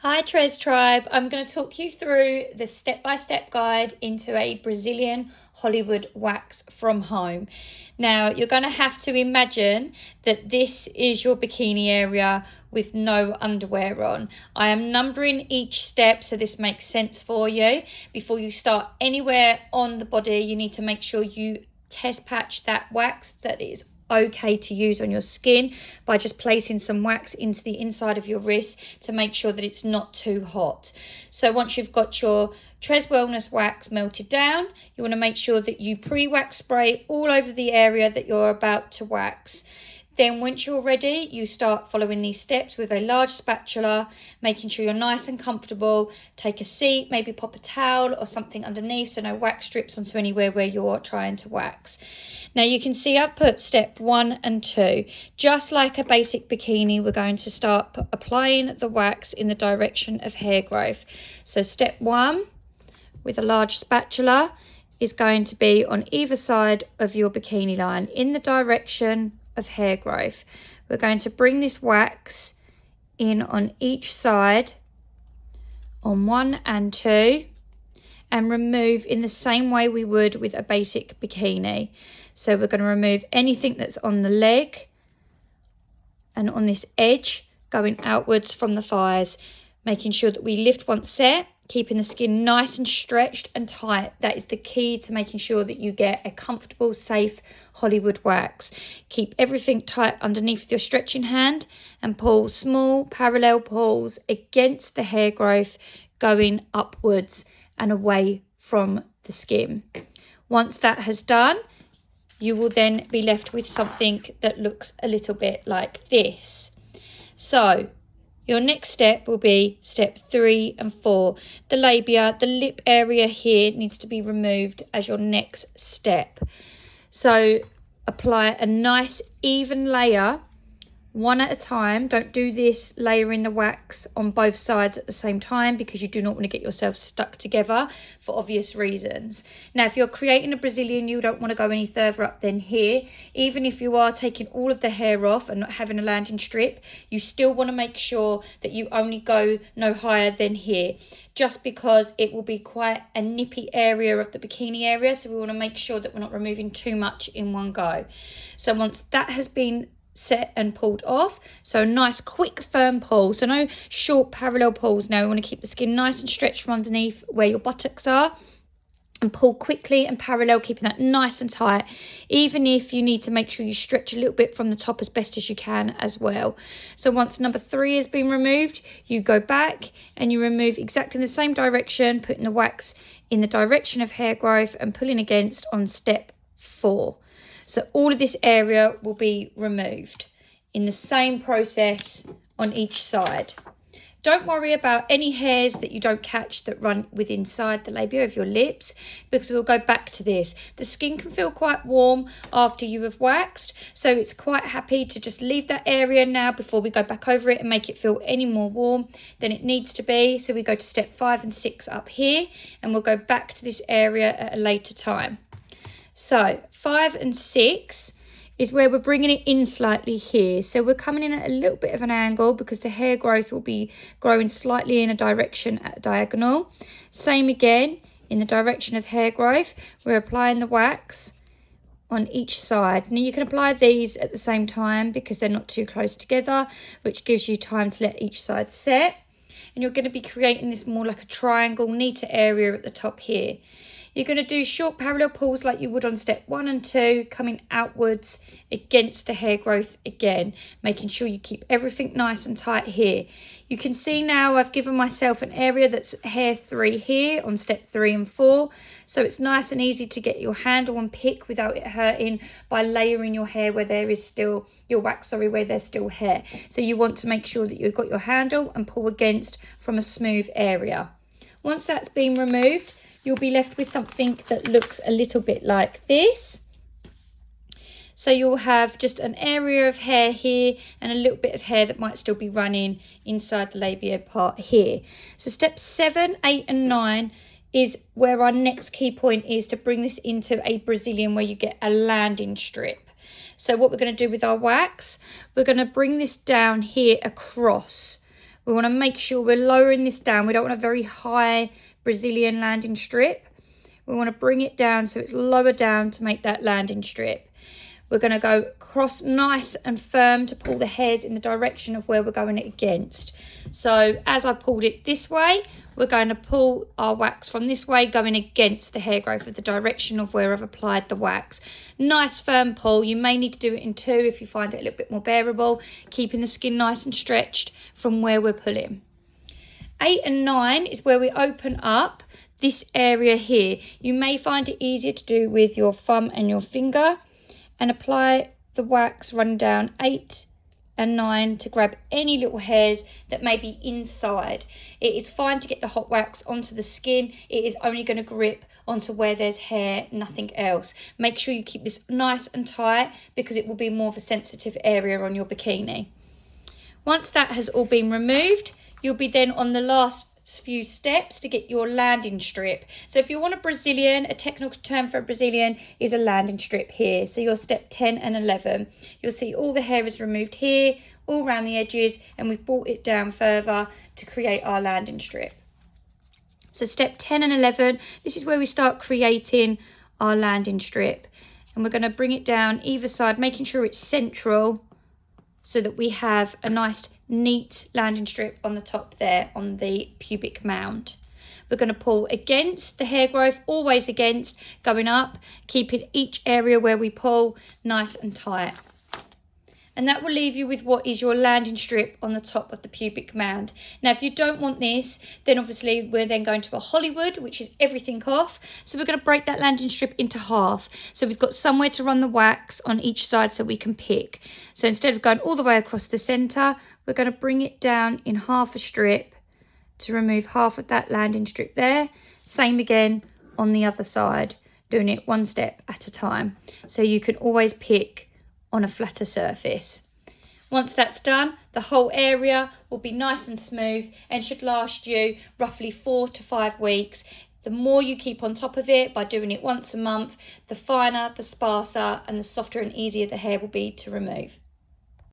Hi Trez Tribe, I'm going to talk you through the step-by-step guide into a Brazilian Hollywood wax from home. Now you're going to have to imagine that this is your bikini area with no underwear on. I am numbering each step so this makes sense for you. Before you start anywhere on the body, you need to make sure you test patch that wax that is okay to use on your skin by just placing some wax into the inside of your wrist to make sure that it's not too hot. So once you've got your Trez Wellness wax melted down, you want to make sure that you pre-wax spray all over the area that you're about to wax. Then once you're ready, you start following these steps with a large spatula, making sure you're nice and comfortable. Take a seat, maybe pop a towel or something underneath so no wax strips onto anywhere where you're trying to wax. Now you can see I've put step 1 and 2. Just like a basic bikini, we're going to start applying the wax in the direction of hair growth. So step 1 with a large spatula is going to be on either side of your bikini line in the direction of hair growth. We're going to bring this wax in on each side on 1 and 2 and remove in the same way we would with a basic bikini. So we're going to remove anything that's on the leg and on this edge going outwards from the thighs, making sure that we lift once set, keeping the skin nice and stretched and tight. That is the key to making sure that you get a comfortable, safe Hollywood wax. Keep everything tight underneath with your stretching hand and pull small parallel pulls against the hair growth going upwards and away from the skin. Once that has done, you will then be left with something that looks a little bit like this. So your next step will be step 3 and 4. The labia, the lip area here needs to be removed as your next step. So apply a nice even layer, one at a time. Don't do this layering the wax on both sides at the same time because you do not want to get yourself stuck together for obvious reasons. Now, if you're creating a Brazilian, you don't want to go any further up than here. Even if you are taking all of the hair off and not having a landing strip, you still want to make sure that you only go no higher than here, just because it will be quite a nippy area of the bikini area. So we want to make sure that we're not removing too much in one go. So once that has been set and pulled off, so nice quick firm pull, so no short parallel pulls. Now we want to keep the skin nice and stretched from underneath where your buttocks are, and pull quickly and parallel, keeping that nice and tight, even if you need to make sure you stretch a little bit from the top as best as you can as well. So once number 3 has been removed, you go back and you remove exactly in the same direction, putting the wax in the direction of hair growth and pulling against on step 4. So all of this area will be removed in the same process on each side. Don't worry about any hairs that you don't catch that run within inside the labia of your lips, because we'll go back to this. The skin can feel quite warm after you have waxed, so it's quite happy to just leave that area now before we go back over it and make it feel any more warm than it needs to be. So we go to step 5 and 6 up here, and we'll go back to this area at a later time. So 5 and 6 is where we're bringing it in slightly here. So we're coming in at a little bit of an angle because the hair growth will be growing slightly in a direction at a diagonal. Same again in the direction of hair growth. We're applying the wax on each side. Now you can apply these at the same time because they're not too close together, which gives you time to let each side set. And you're going to be creating this more like a triangle, neater area at the top here. You're going to do short parallel pulls like you would on step 1 and 2, coming outwards against the hair growth again, making sure you keep everything nice and tight here. You can see now I've given myself an area that's hair 3 here on step 3 and 4. So it's nice and easy to get your handle and pick without it hurting by layering your hair where there is still, your wax, sorry, where there's still hair. So you want to make sure that you've got your handle and pull against from a smooth area. Once that's been removed, you'll be left with something that looks a little bit like this. So you'll have just an area of hair here and a little bit of hair that might still be running inside the labia part here. So steps 7, 8 and 9 is where our next key point is to bring this into a Brazilian where you get a landing strip. So what we're going to do with our wax, we're going to bring this down here across We want to make sure we're lowering this down. We don't want a very high Brazilian landing strip. We want to bring it down so it's lower down to make that landing strip. We're going to go across nice and firm to pull the hairs in the direction of where we're going against. So as I pulled it this way, we're going to pull our wax from this way, going against the hair growth of the direction of where I've applied the wax. Nice firm pull. You may need to do it in two if you find it a little bit more bearable, keeping the skin nice and stretched from where we're pulling. 8 and 9 is where we open up this area here. You may find it easier to do with your thumb and your finger, and apply the wax running down 8 and 9 to grab any little hairs that may be inside. It is fine to get the hot wax onto the skin. It is only going to grip onto where there's hair, nothing else. Make sure you keep this nice and tight because it will be more of a sensitive area on your bikini. Once that has all been removed, you'll be then on the last few steps to get your landing strip. So if you want a Brazilian, a technical term for a Brazilian is a landing strip here. So your step 10 and 11, you'll see all the hair is removed here, all around the edges, and we've brought it down further to create our landing strip. So step 10 and 11, this is where we start creating our landing strip. And we're going to bring it down either side, making sure it's central so that we have a nice neat landing strip on the top there on the pubic mound. We're going to pull against the hair growth, always against, going up, keeping each area where we pull nice and tight. And that will leave you with what is your landing strip on the top of the pubic mound. Now, if you don't want this, then obviously we're then going to a Hollywood, which is everything off. So we're going to break that landing strip into half. So we've got somewhere to run the wax on each side so we can pick. So instead of going all the way across the centre, we're going to bring it down in half a strip to remove half of that landing strip there. Same again on the other side, doing it one step at a time. So you can always pick on a flatter surface. Once that's done, the whole area will be nice and smooth and should last you roughly 4 to 5 weeks. The more you keep on top of it by doing it once a month, the finer, the sparser and the softer and easier the hair will be to remove.